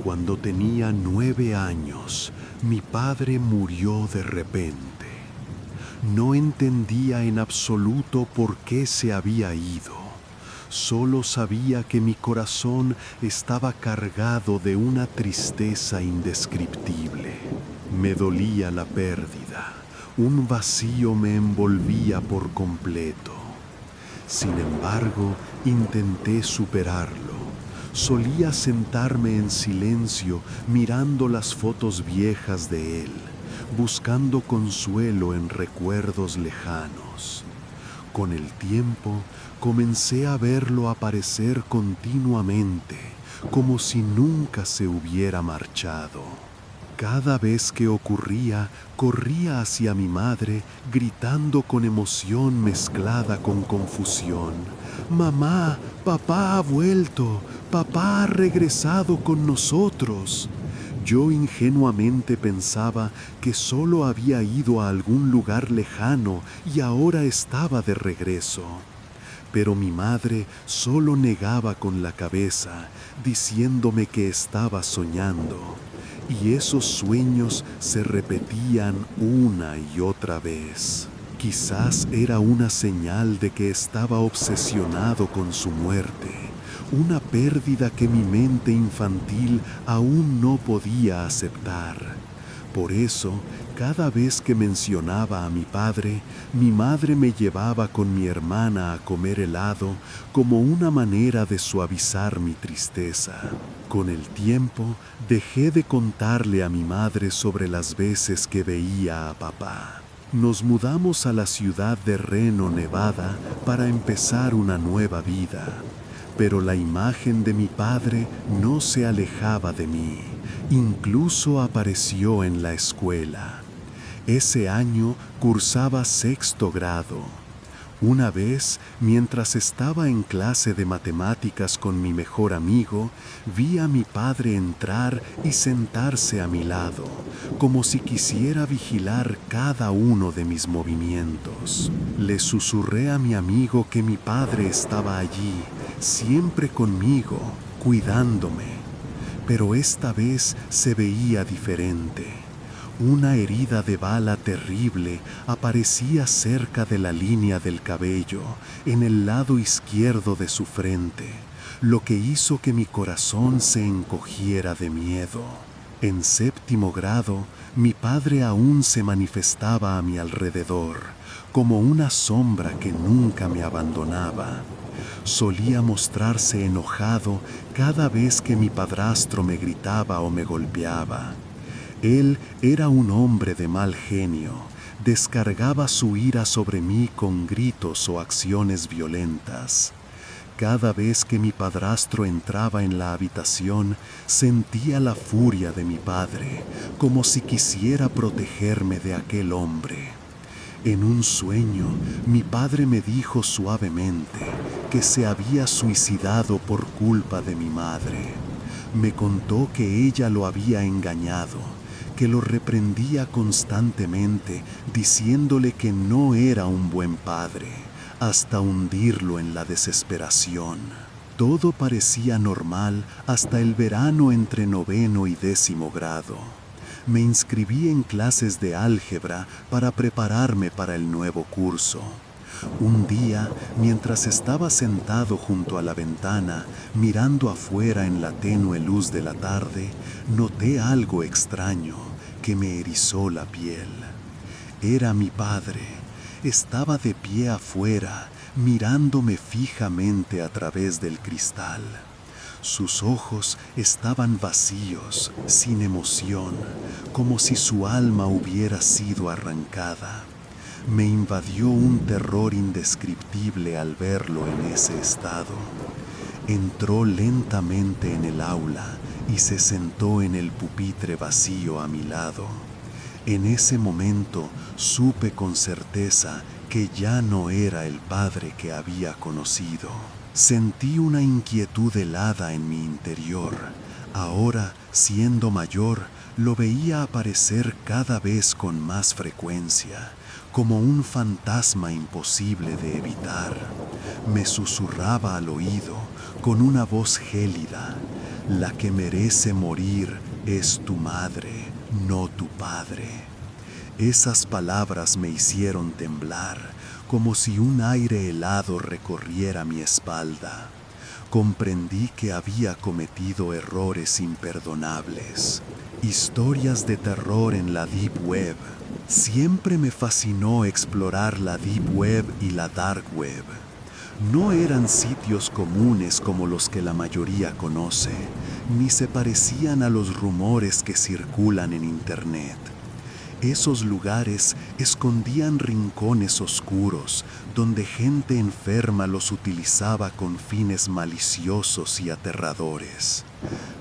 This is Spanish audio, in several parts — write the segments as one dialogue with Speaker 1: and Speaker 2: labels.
Speaker 1: Cuando tenía 9 años, mi padre murió de repente. No entendía en absoluto por qué se había ido. Solo sabía que mi corazón estaba cargado de una tristeza indescriptible. Me dolía la pérdida. Un vacío me envolvía por completo. Sin embargo, intenté superarlo. Solía sentarme en silencio mirando las fotos viejas de él, buscando consuelo en recuerdos lejanos. Con el tiempo, comencé a verlo aparecer continuamente, como si nunca se hubiera marchado. Cada vez que ocurría, corría hacia mi madre, gritando con emoción mezclada con confusión: «Mamá, papá ha vuelto, papá ha regresado con nosotros». Yo ingenuamente pensaba que solo había ido a algún lugar lejano y ahora estaba de regreso. Pero mi madre solo negaba con la cabeza, diciéndome que estaba soñando. Y esos sueños se repetían una y otra vez. Quizás era una señal de que estaba obsesionado con su muerte, una pérdida que mi mente infantil aún no podía aceptar. Por eso, cada vez que mencionaba a mi padre, mi madre me llevaba con mi hermana a comer helado como una manera de suavizar mi tristeza. Con el tiempo, dejé de contarle a mi madre sobre las veces que veía a papá. Nos mudamos a la ciudad de Reno, Nevada, para empezar una nueva vida. Pero la imagen de mi padre no se alejaba de mí. Incluso apareció en la escuela. Ese año cursaba 6º grado. Una vez, mientras estaba en clase de matemáticas con mi mejor amigo, vi a mi padre entrar y sentarse a mi lado, como si quisiera vigilar cada uno de mis movimientos. Le susurré a mi amigo que mi padre estaba allí, siempre conmigo, cuidándome. Pero esta vez se veía diferente. Una herida de bala terrible aparecía cerca de la línea del cabello, en el lado izquierdo de su frente, lo que hizo que mi corazón se encogiera de miedo. En 7º grado, mi padre aún se manifestaba a mi alrededor, como una sombra que nunca me abandonaba. Solía mostrarse enojado cada vez que mi padrastro me gritaba o me golpeaba. Él era un hombre de mal genio, descargaba su ira sobre mí con gritos o acciones violentas. Cada vez que mi padrastro entraba en la habitación, sentía la furia de mi padre, como si quisiera protegerme de aquel hombre. En un sueño, mi padre me dijo suavemente que se había suicidado por culpa de mi madre. Me contó que ella lo había engañado, que lo reprendía constantemente, diciéndole que no era un buen padre, hasta hundirlo en la desesperación. Todo parecía normal hasta el verano entre 9º y 10º grado. Me inscribí en clases de álgebra para prepararme para el nuevo curso. Un día, mientras estaba sentado junto a la ventana, mirando afuera en la tenue luz de la tarde, noté algo extraño que me erizó la piel. Era mi padre. Estaba de pie afuera, mirándome fijamente a través del cristal. Sus ojos estaban vacíos, sin emoción, como si su alma hubiera sido arrancada. Me invadió un terror indescriptible al verlo en ese estado. Entró lentamente en el aula y se sentó en el pupitre vacío a mi lado. En ese momento supe con certeza que ya no era el padre que había conocido. Sentí una inquietud helada en mi interior. Ahora, siendo mayor, lo veía aparecer cada vez con más frecuencia, como un fantasma imposible de evitar. Me susurraba al oído con una voz gélida: La que merece morir es tu madre, no tu padre. Esas palabras me hicieron temblar, como si un aire helado recorriera mi espalda. Comprendí que había cometido errores imperdonables. Historias de terror en la Deep Web. Siempre me fascinó explorar la Deep Web y la Dark Web. No eran sitios comunes como los que la mayoría conoce, ni se parecían a los rumores que circulan en Internet. Esos lugares escondían rincones oscuros, donde gente enferma los utilizaba con fines maliciosos y aterradores.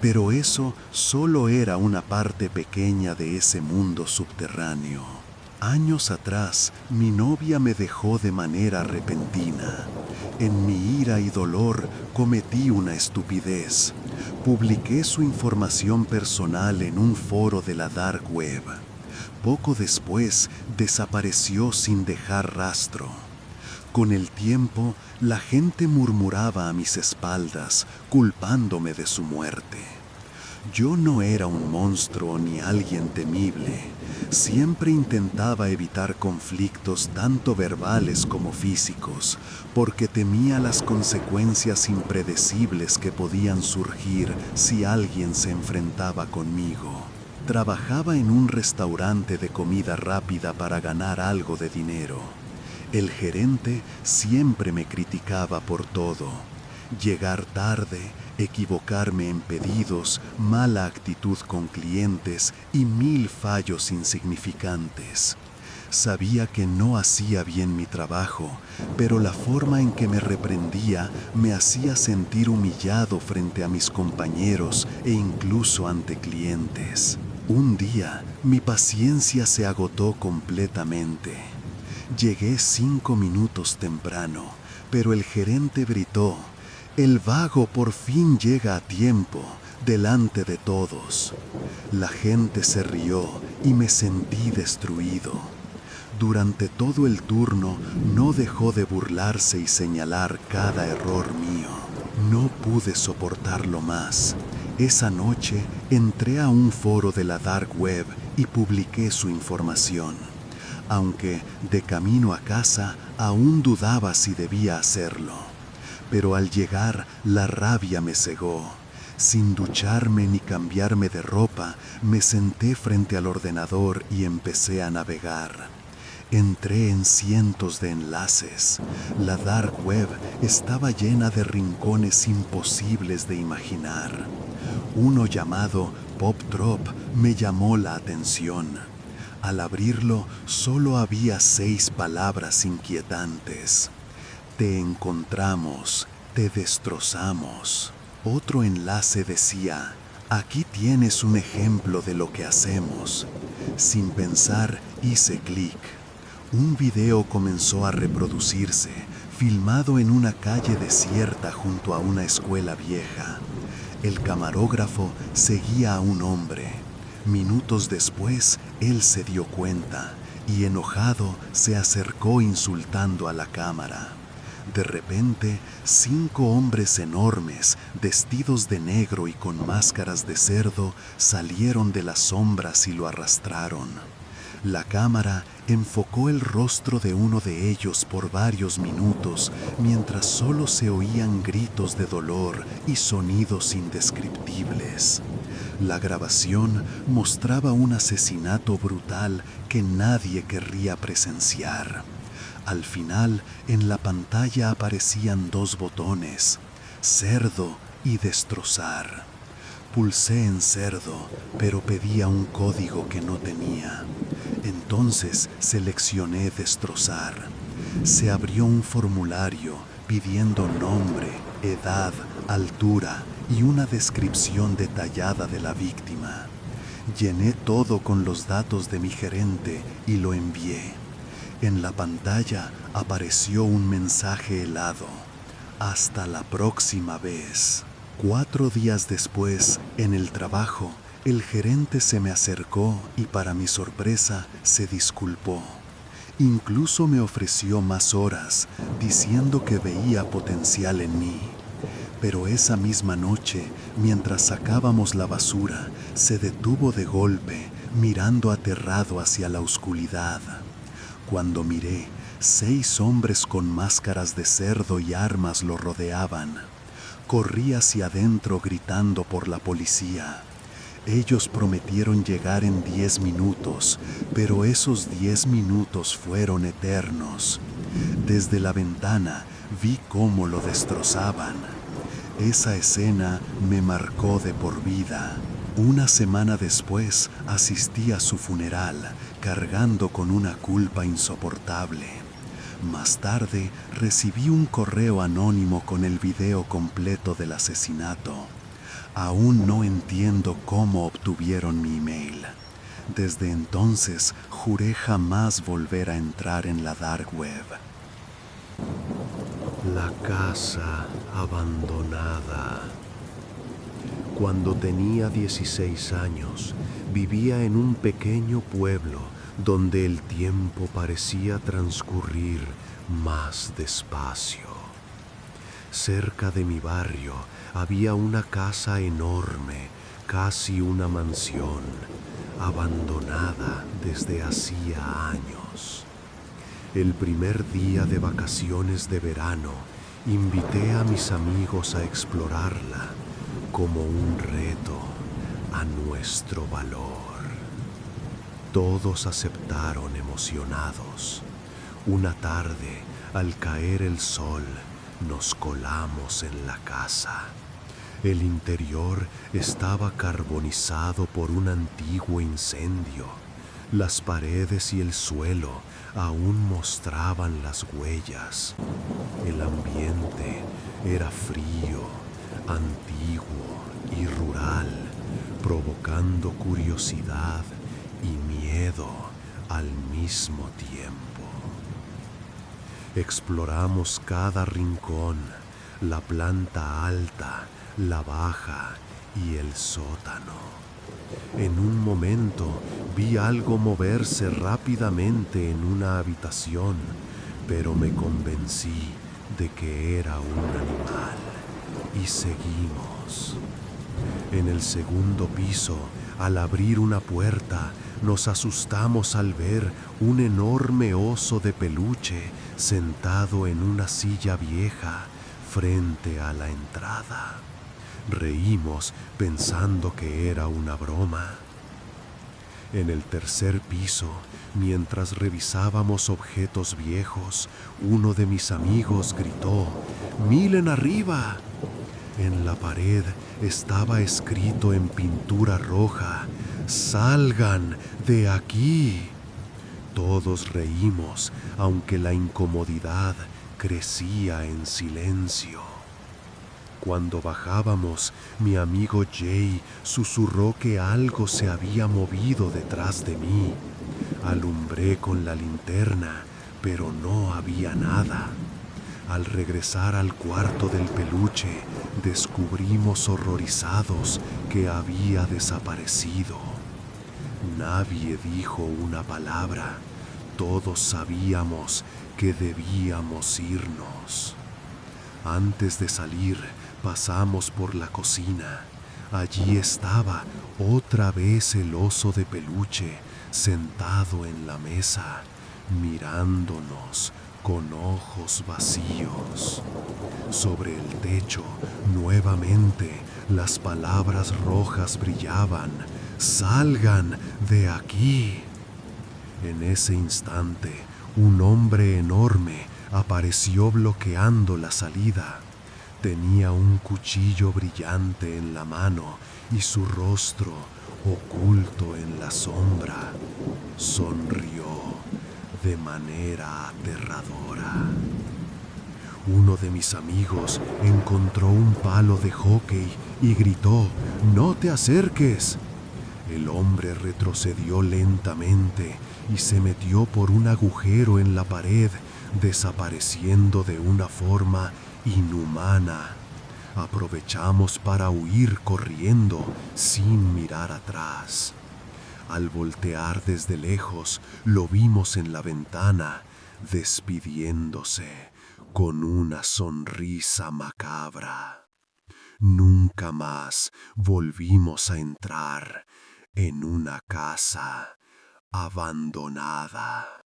Speaker 1: Pero eso solo era una parte pequeña de ese mundo subterráneo. Años atrás, mi novia me dejó de manera repentina. En mi ira y dolor cometí una estupidez. Publiqué su información personal en un foro de la Dark Web. Poco después desapareció sin dejar rastro. Con el tiempo, la gente murmuraba a mis espaldas, culpándome de su muerte. Yo no era un monstruo ni alguien temible. Siempre intentaba evitar conflictos tanto verbales como físicos, porque temía las consecuencias impredecibles que podían surgir si alguien se enfrentaba conmigo. Trabajaba en un restaurante de comida rápida para ganar algo de dinero. El gerente siempre me criticaba por todo. Llegar tarde, equivocarme en pedidos, mala actitud con clientes y 1000 fallos insignificantes. Sabía que no hacía bien mi trabajo, pero la forma en que me reprendía me hacía sentir humillado frente a mis compañeros e incluso ante clientes. Un día, mi paciencia se agotó completamente. Llegué 5 minutos temprano, pero el gerente gritó: «El vago por fin llega a tiempo», delante de todos. La gente se rió y me sentí destruido. Durante todo el turno no dejó de burlarse y señalar cada error mío. No pude soportarlo más. Esa noche entré a un foro de la Dark Web y publiqué su información. Aunque de camino a casa aún dudaba si debía hacerlo. Pero al llegar la rabia me cegó. Sin ducharme ni cambiarme de ropa, me senté frente al ordenador y empecé a navegar. Entré en cientos de enlaces. La Dark Web estaba llena de rincones imposibles de imaginar. Uno llamado Pop Drop me llamó la atención. Al abrirlo, solo había 6 palabras inquietantes. Te encontramos, te destrozamos. Otro enlace decía: aquí tienes un ejemplo de lo que hacemos. Sin pensar, hice clic. Un video comenzó a reproducirse, filmado en una calle desierta junto a una escuela vieja. El camarógrafo seguía a un hombre. Minutos después, él se dio cuenta y, enojado, se acercó insultando a la cámara. De repente, 5 hombres enormes, vestidos de negro y con máscaras de cerdo, salieron de las sombras y lo arrastraron. La cámara enfocó el rostro de uno de ellos por varios minutos, mientras solo se oían gritos de dolor y sonidos indescriptibles. La grabación mostraba un asesinato brutal que nadie querría presenciar. Al final, en la pantalla aparecían 2 botones: cerdo y destrozar. Pulsé en cerdo, pero pedía un código que no tenía. Entonces seleccioné destrozar. Se abrió un formulario pidiendo nombre, edad, altura y una descripción detallada de la víctima. Llené todo con los datos de mi gerente y lo envié. En la pantalla apareció un mensaje helado: hasta la próxima vez. 4 días después, en el trabajo, el gerente se me acercó y, para mi sorpresa, se disculpó. Incluso me ofreció más horas, diciendo que veía potencial en mí. Pero esa misma noche Mientras sacábamos la basura, se detuvo de golpe, mirando aterrado hacia la oscuridad. Cuando miré, 6 hombres con máscaras de cerdo y armas lo rodeaban. Corrí hacia adentro gritando por la policía. Ellos prometieron llegar en 10 minutos, pero esos 10 minutos fueron eternos. Desde la ventana vi cómo lo destrozaban. Esa escena me marcó de por vida. Una semana después asistí a su funeral, cargando con una culpa insoportable. Más tarde recibí un correo anónimo con el video completo del asesinato. Aún no entiendo cómo obtuvieron mi email. Desde entonces juré jamás volver a entrar en la dark web. La casa abandonada. Cuando tenía 16 años, vivía en un pequeño pueblo donde el tiempo parecía transcurrir más despacio. Cerca de mi barrio había una casa enorme, casi una mansión, abandonada desde hacía años. El primer día de vacaciones de verano, invité a mis amigos a explorarla como un reto a nuestro valor. Todos aceptaron emocionados. Una tarde, al caer el sol, nos colamos en la casa. El interior estaba carbonizado por un antiguo incendio. Las paredes y el suelo aún mostraban las huellas. El ambiente era frío, antiguo y rural, provocando curiosidad y miedo al mismo tiempo. Exploramos cada rincón, la planta alta, la baja y el sótano. En un momento vi algo moverse rápidamente en una habitación, pero me convencí de que era un animal y seguimos. En el segundo piso, al abrir una puerta, nos asustamos al ver un enorme oso de peluche sentado en una silla vieja frente a la entrada. Reímos pensando que era una broma. En el tercer piso, mientras revisábamos objetos viejos, uno de mis amigos gritó: ¡Miren arriba! En la pared estaba escrito en pintura roja: ¡Salgan de aquí! Todos reímos, aunque la incomodidad crecía en silencio. Cuando bajábamos, mi amigo Jay susurró que algo se había movido detrás de mí. Alumbré con la linterna, pero no había nada. Al regresar al cuarto del peluche, descubrimos horrorizados que había desaparecido. Nadie dijo una palabra. Todos sabíamos que debíamos irnos. Antes de salir, pasamos por la cocina. Allí estaba otra vez el oso de peluche, sentado en la mesa, mirándonos con ojos vacíos. Sobre el techo, nuevamente, las palabras rojas brillaban: ¡Salgan de aquí! En ese instante, un hombre enorme apareció bloqueando la salida. Tenía un cuchillo brillante en la mano y su rostro, oculto en la sombra, sonrió de manera aterradora. Uno de mis amigos encontró un palo de hockey y gritó: ¡No te acerques! El hombre retrocedió lentamente y se metió por un agujero en la pared, desapareciendo de una forma inhumana. Aprovechamos para huir corriendo sin mirar atrás. Al voltear desde lejos, lo vimos en la ventana, despidiéndose con una sonrisa macabra. Nunca más volvimos a entrar en una casa abandonada.